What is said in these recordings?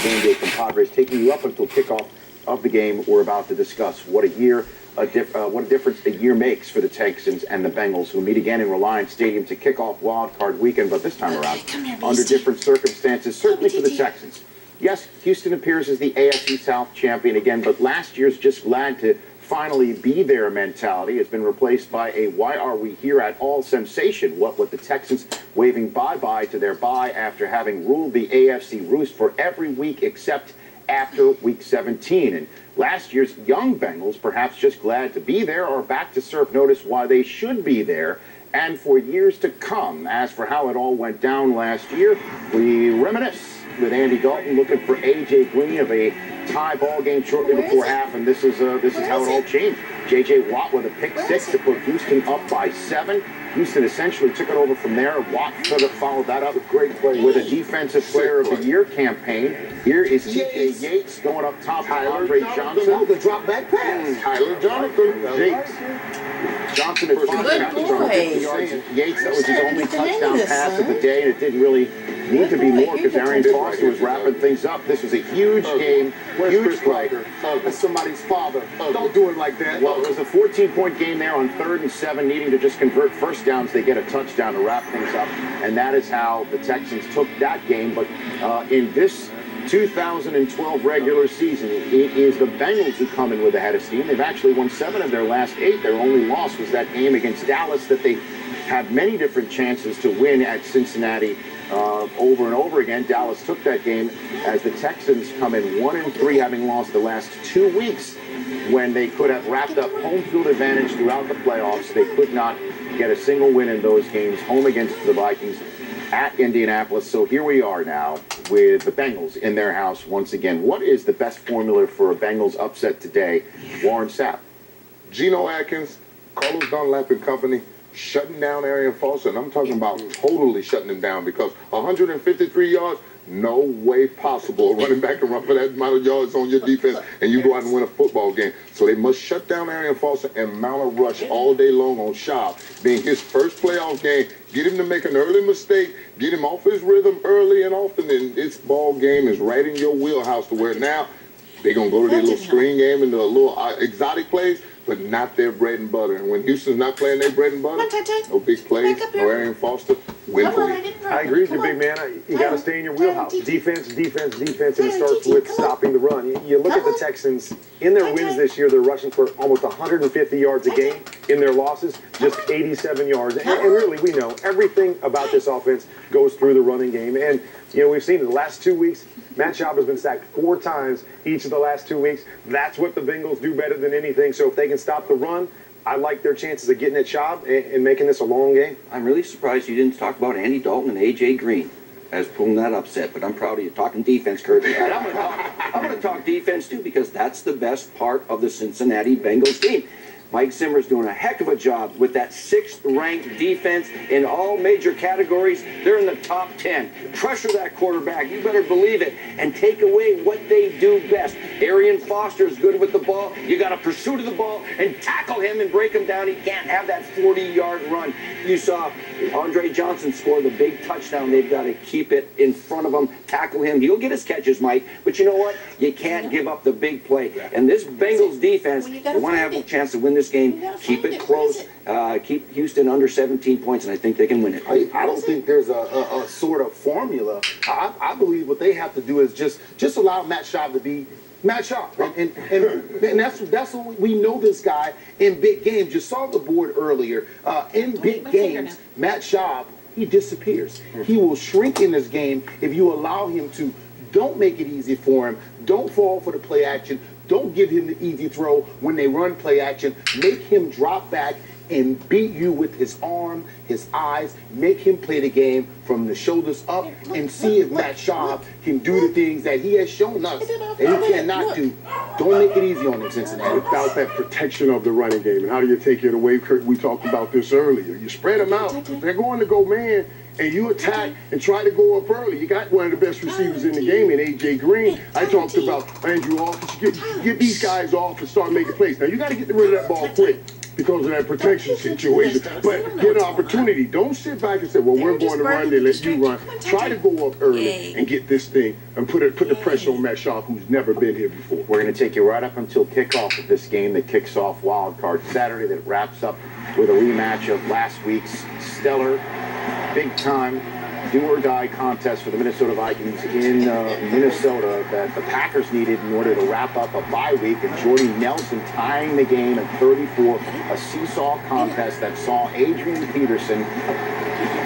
game day compadres, taking you up until kickoff of the game we're about to discuss. What a difference a year makes for the Texans and the Bengals, who meet again in Reliance Stadium to kick off Wild Card Weekend, but this time around under different circumstances, certainly for the Texans. Yes, Houston appears as the AFC South champion again, but last year's just glad to finally be there mentality has been replaced by a why are we here at all sensation. What with the Texans waving bye-bye to their bye after having ruled the AFC roost for every week except after week 17. And last year's young Bengals, perhaps just glad to be there, are back to serve notice why they should be there and for years to come. As for how it all went down last year, we reminisce with Andy Dalton looking for A.J. Green of a tie ball game shortly before half, and this is how it all changed. J.J. Watt with a pick six to put Houston up by 7. Houston essentially took it over from there. Watt could have followed that up with great play with a Defensive Player of the Year campaign. Here is T.J. Yates going up top to Andre Johnson. That was a drop back pass. Tyler Jonathan. Yates. Johnson at 50 yards. Yates, that was his only touchdown pass of the day, and it didn't really need to be more because Arian Foster was wrapping things up. This was a huge game, huge play. That's somebody's father. Don't do it like that. Well, it was a 14-point game there on 3rd and 7, needing to just convert first downs. They get a touchdown to wrap things up, and that is how the Texans took that game. But in this 2012 regular season, it is the Bengals who come in with the head of steam. They've actually won 7 of their last 8. Their only loss was that game against Dallas that they had many different chances to win at Cincinnati over and over again. Dallas took that game as the Texans come in 1-3, having lost the last 2 weeks when they could have wrapped up home field advantage throughout the playoffs. They could not get a single win in those games, home against the Vikings, at Indianapolis. So here we are now with the Bengals in their house once again. What is the best formula for a Bengals upset today? Warren Sapp. Geno Atkins, Carlos Dunlap and company, shutting down Arian Foster. And I'm talking about totally shutting him down, because 153 yards, no way possible running back and run for that amount of yards on your defense and you go out and win a football game. So they must shut down Arian Foster and mount a rush all day long on Schaub, being his first playoff game. Get him to make an early mistake, get him off his rhythm early and often, and this ball game is right in your wheelhouse to where now they're going to go to their little screen game and the little exotic plays, but not their bread and butter. And when Houston's not playing their bread and butter, no big plays, no Arian Foster, win for you. I agree with you, big man. You got to stay in your wheelhouse. Defense, and it starts with stopping the run. You look at the Texans, in their wins this year, they're rushing for almost 150 yards a game. In their losses, just 87 yards. And really, we know everything about this offense goes through the running game. And, we've seen in the last 2 weeks, Matt Schaub has been sacked 4 times each of the last 2 weeks. That's what the Bengals do better than anything. So if they can stop the run, I like their chances of getting at Schaub and making this a long game. I'm really surprised you didn't talk about Andy Dalton and A.J. Green as pulling that upset, but I'm proud of you talking defense, Kurt. And I'm going to talk defense, too, because that's the best part of the Cincinnati Bengals team. Mike Zimmer's doing a heck of a job with that 6th-ranked defense in all major categories. They're in the top 10. Pressure that quarterback, you better believe it, and take away what they do best. Arian Foster is good with the ball. You got to pursue to the ball and tackle him and break him down. He can't have that 40-yard run. You saw Andre Johnson score the big touchdown. They've got to keep it in front of him, tackle him. He'll get his catches, Mike, but you know what? You can't give up the big play. And this Bengals defense, you want to have a chance to win this game, keep it close, keep Houston under 17 points, and I think they can win it. I don't think there's a sort of formula. I believe what they have to do is just allow Matt Schaub to be Matt Schaub. And that's what we know this guy in big games. You saw the board earlier. In big games, Matt Schaub, he disappears. He will shrink in this game if you allow him to. Don't make it easy for him. Don't fall for the play action. Don't give him the easy throw when they run play action. Make him drop back and beat you with his arm, his eyes. Make him play the game from the shoulders up and see if Matt Schaub can do the things that he has shown us that he cannot do. Don't make it easy on him, Cincinnati. Without that protection of the running game, and how do you take it away, Kurt? We talked about this earlier. You spread them out. They're going to go man, and you attack and try to go up early. You got one of the best receivers in the game in A.J. Green. I talked about Andrew Off. Get these guys off and start making plays. Now, you got to get rid of that ball quick. because of that protection situation. But get an opportunity. Don't sit back and say, well, we're going to run, then let you run. Try to go up early and get this thing and put the pressure on Matt Sharp, who's never been here before. We're going to take you right up until kickoff of this game that kicks off Wild Card Saturday, that wraps up with a rematch of last week's stellar, big-time, do-or-die contest for the Minnesota Vikings in Minnesota that the Packers needed in order to wrap up a bye week, and Jordy Nelson tying the game at 34, a seesaw contest that saw Adrian Peterson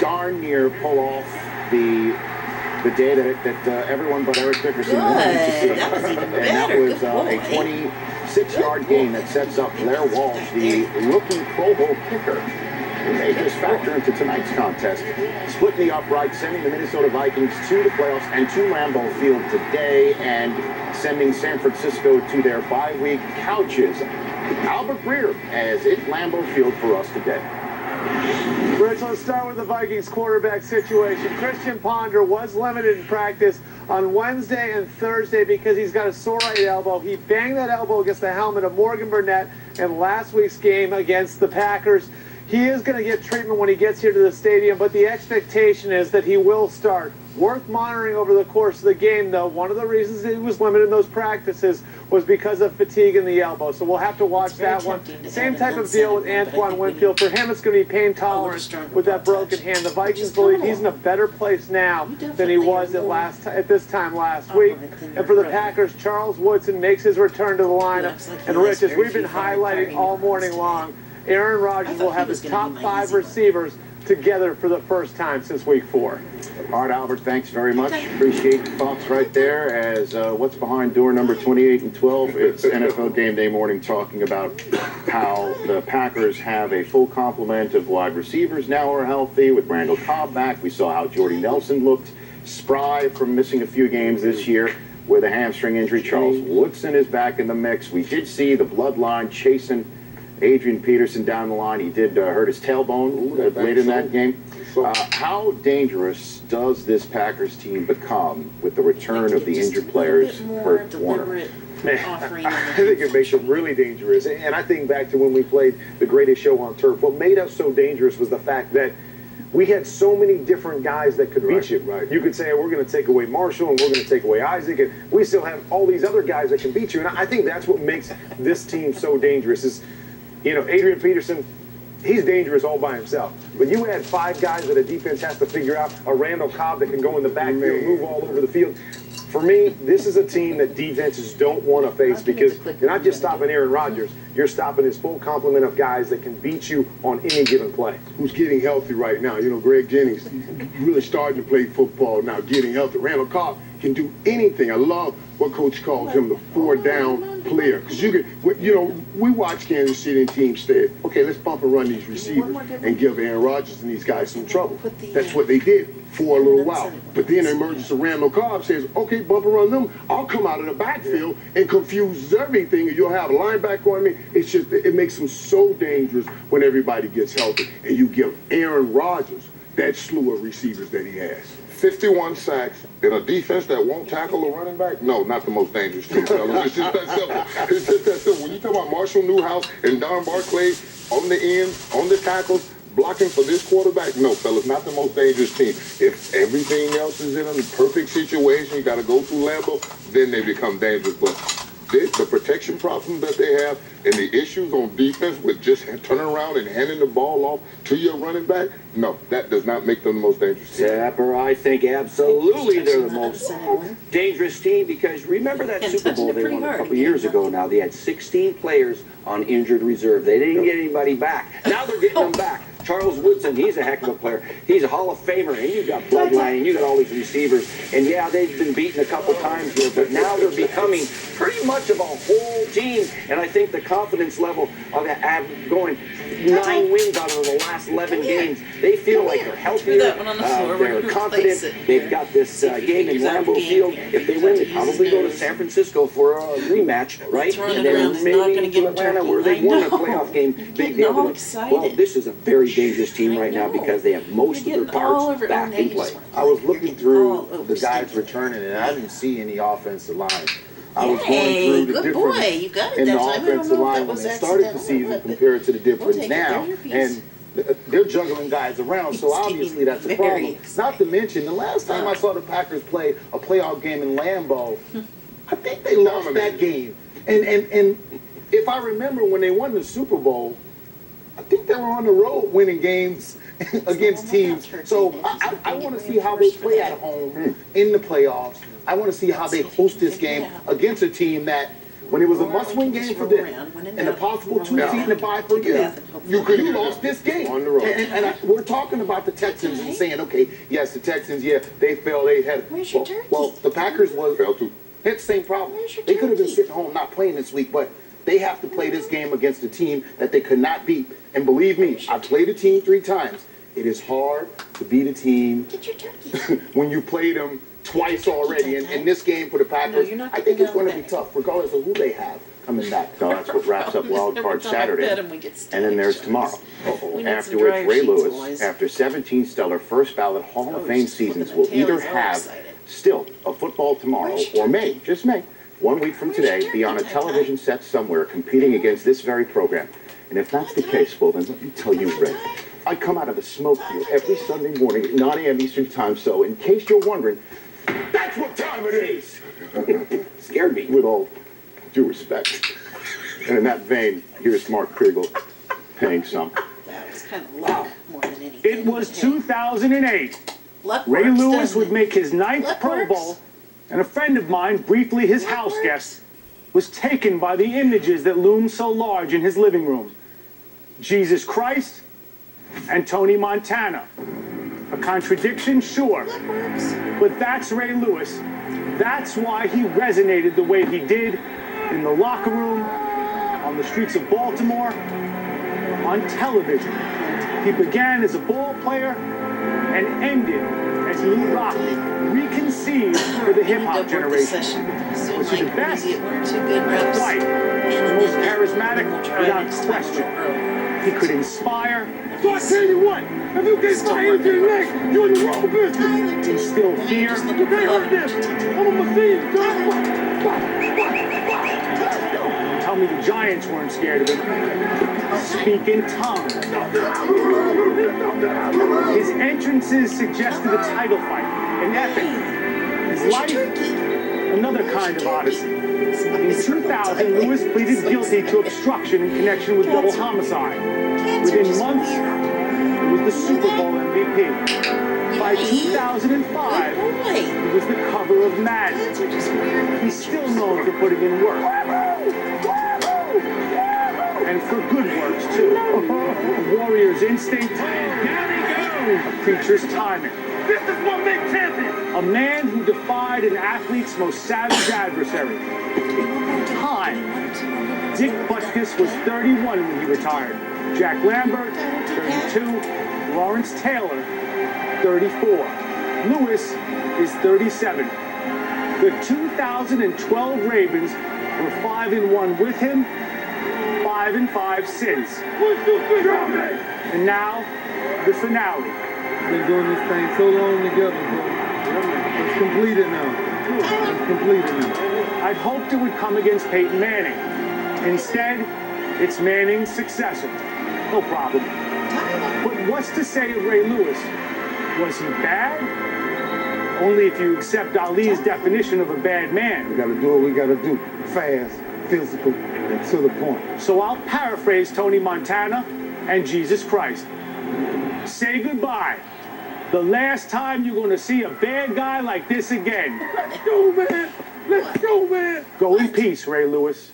darn near pull off the day that everyone but Eric Dickerson wanted to see. That was a 26-yard game that sets up Blair Walsh, the rookie Pro Bowl kicker, a major factor into tonight's contest, splitting the upright, sending the Minnesota Vikings to the playoffs and to Lambeau Field today, and sending San Francisco to their bye week couches. Albert Breer as it's Lambeau Field for us today. Rich, let's start with the Vikings quarterback situation. Christian Ponder was limited in practice on Wednesday and Thursday because he's got a sore right elbow. He banged that elbow against the helmet of Morgan Burnett in last week's game against the Packers. He is going to get treatment when he gets here to the stadium, but the expectation is that he will start. Worth monitoring over the course of the game, though. One of the reasons he was limited in those practices was because of fatigue in the elbow. So we'll have to watch that one. Same type of deal with Antoine Winfield. For him, it's going to be pain tolerant with that broken hand. The Vikings believe he's in a better place now than he was at this time last week. And for the Packers, Charles Woodson makes his return to the lineup. And Rich, as we've been highlighting all morning long, Aaron Rodgers will have his top 5 receivers together for the first time since week 4. All right, Albert, thanks very much. Appreciate your thoughts right there. As what's behind door number 28 and 12, it's NFL Game Day morning talking about how the Packers have a full complement of wide receivers now are healthy with Randall Cobb back. We saw how Jordy Nelson looked spry from missing a few games this year with a hamstring injury. Charles Woodson is back in the mix. We did see the bloodline chasing Adrian Peterson down the line. He did hurt his tailbone late in that game. How dangerous does this Packers team become with the return of the injured players for Warner? I think it makes them really dangerous. And I think back to when we played the greatest show on turf. What made us so dangerous was the fact that we had so many different guys that could beat you. Right. You could say, we're going to take away Marshall and we're going to take away Isaac, and we still have all these other guys that can beat you. And I think that's what makes this team so dangerous is, you know, Adrian Peterson, he's dangerous all by himself. But you add 5 guys that a defense has to figure out, a Randall Cobb that can go in the backfield, move all over the field. For me, this is a team that defenses don't want to face because you're not just stopping Aaron Rodgers, you're stopping his full complement of guys that can beat you on any given play. Who's getting healthy right now? You know, Greg Jennings really starting to play football now, getting healthy. Randall Cobb can do anything. I love what Coach calls him the 4-down player. Because we watch Kansas City and teams say, okay, let's bump and run these receivers and give Aaron Rodgers and these guys some trouble. That's what they did for a little while. But then the emergence of Randall Cobb says, okay, bump and run them. I'll come out of the backfield and confuse everything, and you'll have a linebacker on me. It's just, it makes them so dangerous when everybody gets healthy. And you give Aaron Rodgers that slew of receivers that he has. 51 sacks in a defense that won't tackle a running back? No, not the most dangerous team, fellas. It's just that simple. It's just that simple. When you talk about Marshall Newhouse and Don Barclay on the ends, on the tackles, blocking for this quarterback, no, fellas, not the most dangerous team. If everything else is in a perfect situation, you got to go through Lambeau, then they become dangerous. But the protection problem that they have and the issues on defense with just turning around and handing the ball off to your running back, no, that does not make them the most dangerous team. Zapper, I think absolutely they're the most dangerous team because remember that Super Bowl they won a couple years ago now. They had 16 players on injured reserve. They didn't get anybody back. Now they're getting them back. Charles Woodson, he's a heck of a player. He's a Hall of Famer, and you've got bloodline, and you've got all these receivers. And yeah, they've been beaten a couple times here, but now they're becoming pretty much of a whole team. And I think the confidence level of going 9 wins out of the last 11 games, they feel like they're healthier, they're confident. They've got this game in Lambeau Field. If they win, they probably go to San Francisco for a rematch, right? And then maybe to Atlanta where they won a playoff game. Well, this is a very dangerous team right now because they have most of their parts back in play. I was looking through the guys returning, and I didn't see any offensive line I was going Yay, through the good difference boy. You got it in that the time. I don't offensive know if line that when was they started the accidental or season what, but compared to the difference take it. now. They're your piece. And they're juggling guys around, so It's obviously getting that's a very problem. Not to exciting. mention, the last time I saw the Packers play a playoff game in Lambeau, I think they lost that game. And if I remember when they won the Super Bowl, I think they were on the road winning games against teams. So I want to see how they play at home in the playoffs. I want to see how they host this game against a team that, when it was a must-win game for them and a possible 2 seed in the bye for you lost this game. On the road. And we're talking about the Texans and saying, okay, yes, the Texans, yeah, they failed. They had Where's your turkey? well, the Packers Fell too. had the same problem. Where's your They could have been turkey? sitting home not playing this week, but they have to play this game against a team that they could not beat. And believe me, I played a team 3 times. It is hard to beat a team Get your turkey. when you played them twice already. And in this game for the Packers, you're not I think getting it's going to down be back. tough, regardless of who they have coming back. So that's what wraps up Wild Card Saturday. And then there's tomorrow. We need After some which dryer Ray sheets, Lewis, boys. after 17 stellar first ballot Hall of Oh, Fame he's just seasons, flipping will the tail. either He's all have excited. still a football tomorrow, Where's your or may, just may, 1 week from Where's your today, be on a turkey, Ty-Ty? television set somewhere competing against this very program. And if that's the case, well, then let me tell you, Ray, I come out of the smoke field every Sunday morning at 9 a.m. Eastern Time, so in case you're wondering, that's what time it is! Scared me, with all due respect. And in that vein, here's Mark Kriegel paying some. That was kind of luck more than anything. It was Hey, 2008. luck Ray works, Lewis doesn't would it? make his 9th Luck Pro works. Bowl, and a friend of mine, briefly his Luck house works. guest, was taken by the images that loomed so large in his living room. Jesus Christ and Tony Montana. A contradiction, sure, Luck works. but that's Ray Lewis. That's why he resonated the way he did in the locker room, on the streets of Baltimore, on television. He began as a ball player and ended as Lou Rockney, reconceived for the hip-hop generation. Was he the best? Right. The most charismatic, without question. He could inspire. So I tell you what, if you get my anything next, you're in the wrong business. Instill fear. Okay, like this. I'm a machine. Tell me the Giants weren't scared of him. Speak in tongues. His entrances suggested a title fight, an epic. His life, another kind of odyssey. In 2000, Lewis pleaded guilty to obstruction in connection with double homicide. Within months, he was the Super Bowl MVP. By 2005, he was the cover of Madden. He's still known for putting in work. And for good works, too. A warrior's instinct, a preacher's timing. This is what makes champion. A man who defied an athlete's most savage adversary. Time. Dick Butkus was 31 when he retired. Jack Lambert, 32. Lawrence Taylor, 34. Lewis is 37. The 2012 Ravens were 5-1 with him, 5-5 since. And now, the finale. Been doing this thing so long together, bro. It's completed now. It's completed now. I'd hoped it would come against Peyton Manning. Instead, it's Manning's successor. No problem. But what's to say of Ray Lewis? Was he bad? Only if you accept Ali's definition of a bad man. We gotta do what we gotta do. Fast, physical, and to the point. So I'll paraphrase Tony Montana and Jesus Christ. Say goodbye. The last time you're going to see a bad guy like this again. Let's go, man. Let's go, man. Go in peace, Ray Lewis.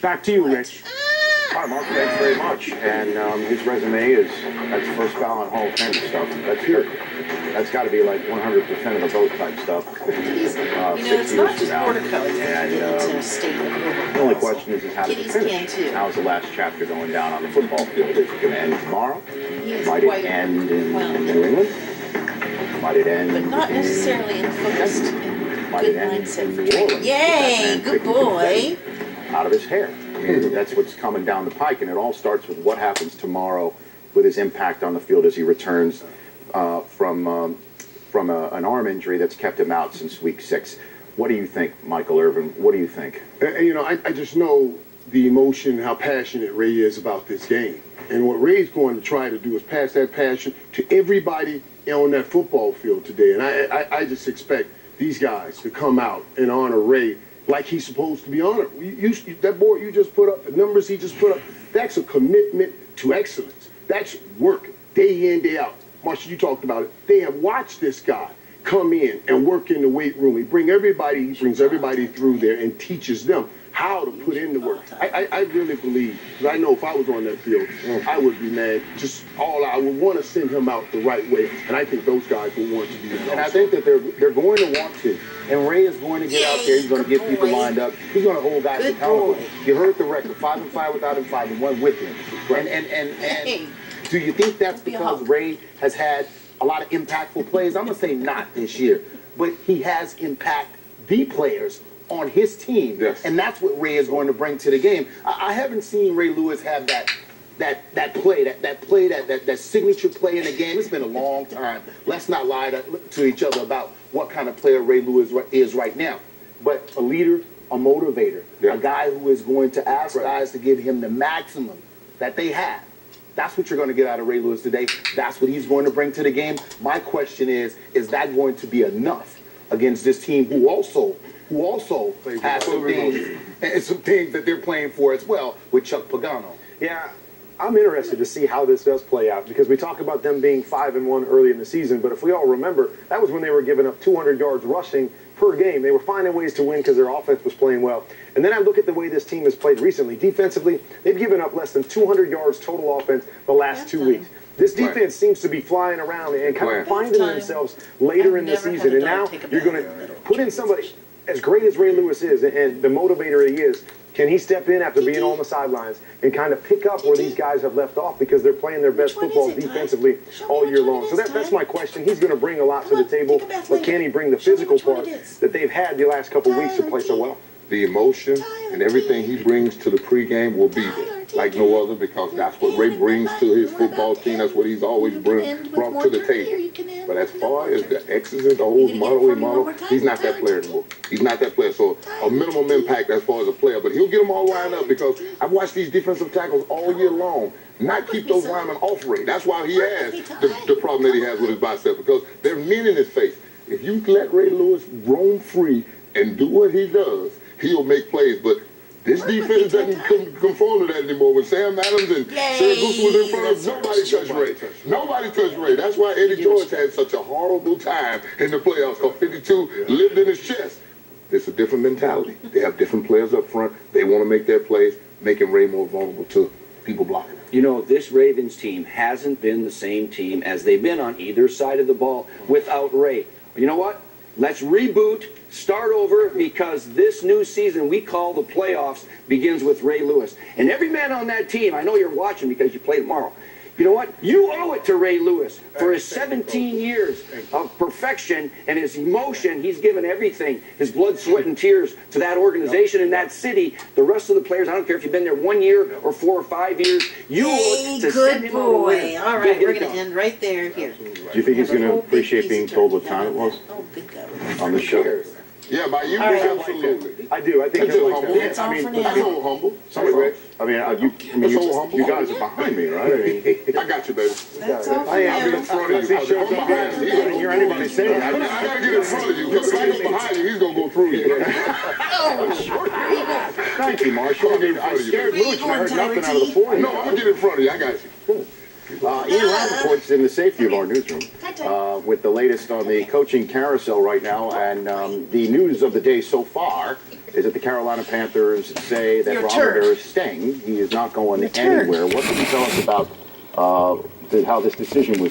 Back to you, Rich. All right, Mark, thanks very much. And his resume is, that's first ballot Hall of Fame stuff. That's here. That's got to be like 100% of the vote type stuff. Kitties, you know, 6 it's years not from just now. border collies that And get into a state of overgrowth. the only question is how does it Kitties can finish? too. How's the last chapter going down on the football field? Is it going to end tomorrow? He is Might it quite end in well, New England? Might it end but not in necessarily in a focused and Might good it end mindset in for New training. Orleans? Yay, That man good picking boy. confetti out of his hair. I mean, that's what's coming down the pike, and it all starts with what happens tomorrow with his impact on the field as he returns from an arm injury that's kept him out since week 6. What do you think, Michael Irvin? What do you think? And, you know, I just know the emotion, how passionate Ray is about this game. And what Ray's going to try to do is pass that passion to everybody on that football field today. And I just expect these guys to come out and honor Ray like he's supposed to be honored. That board you just put up, the numbers he just put up, that's a commitment to excellence. That's work day in, day out. Marshall, you talked about it. They have watched this guy come in and work in the weight room. He brings everybody through there and teaches them how to put in the work. I really believe, because I know if I was on that field, I would be mad. I would want to send him out the right way, and I think those guys will want to do that. And I think that they're going to want to. And Ray is going to get out there. He's going to get people lined up. He's going to hold guys accountable. You heard the record: 5-5 without him, 5-1 with him. And do you think that's because Ray has had a lot of impactful plays? I'm going to say not this year, but he has impact the players on his team, yes. And that's what Ray is going to bring to the game. I haven't seen Ray Lewis have that signature play in the game. It's been a long time. Let's not lie to each other about what kind of player Ray Lewis is right now. But a leader, a motivator, a guy who is going to ask guys to give him the maximum that they have. That's what you're going to get out of Ray Lewis today. That's what he's going to bring to the game. My question is that going to be enough against this team who also has some things that they're playing for as well with Chuck Pagano? Yeah, I'm interested to see how this does play out because we talk about them being 5-1 early in the season, but if we all remember, that was when they were giving up 200 yards rushing per game. They were finding ways to win because their offense was playing well. And then I look at the way this team has played recently. Defensively, they've given up less than 200 yards total offense the last 2 weeks. This defense seems to be flying around and kind of finding themselves later in the season. And now you're going to put in somebody as great as Ray Lewis is and the motivator he is. Can he step in after being on the sidelines and kind of pick up where these guys have left off because they're playing their best football defensively all year long? So that's my question. He's going to bring a lot to the table, but can he bring the physical part that they've had the last couple of weeks to play so well? The emotion and everything he brings to the pregame will be there like no other because that's what Ray brings to his football team. That's what he's always brought to the table. But as far as the X's and O's, model, he's not that player anymore. He's not that player. So a minimum impact as far as a player, but he'll get them all lined up because I've watched these defensive tackles all year long not keep those linemen off Ray. That's why he has the problem that he has with his bicep because there are men in his face. If you let Ray Lewis roam free and do what he does, he'll make plays, but this defense doesn't conform to that anymore. When Sam Adams and Saragusa was in front of us, nobody touched Ray. Nobody touched Ray. That's why Eddie George had such a horrible time in the playoffs because 52 lived in his chest. It's a different mentality. They have different players up front. They want to make their plays, making Ray more vulnerable to people blocking him. You know, this Ravens team hasn't been the same team as they've been on either side of the ball without Ray. You know what? Let's reboot, start over, because this new season we call the playoffs begins with Ray Lewis. And every man on that team, I know you're watching because you play tomorrow. You know what? You owe it to Ray Lewis for his 17 years of perfection and his emotion. He's given everything, his blood, sweat, and tears to that organization and that city. The rest of the players, I don't care if you've been there 1 year or 4 or 5 years, you owe it to send him on a win. All right, we're going to end right there here. Do you think he's going to appreciate being told what time it was Oh, good God. on the show? Yeah, by you, right. absolutely. I do. I think That's he'll so like humble. that. That's all for That's now. so humble. Sorry, Rich. I mean, humble. you guys are behind me, right? I mean, I got you, baby. That's all for I am. now. In front of you. He shows up there. He doesn't hear anybody say that. I gotta get in front of you because if I go behind you, he's gonna go through you. thank you, Marshall. I mean, I scared Mooch and I heard nothing out of the 40. No, I'm gonna get in front of you. I got you. Ian Rappaport's in the safety of our newsroom with the latest on the coaching carousel right now. And the news of the day so far is that the Carolina Panthers say that Ron Rivera is staying. He is not going anywhere. What can you tell us about how this decision was made?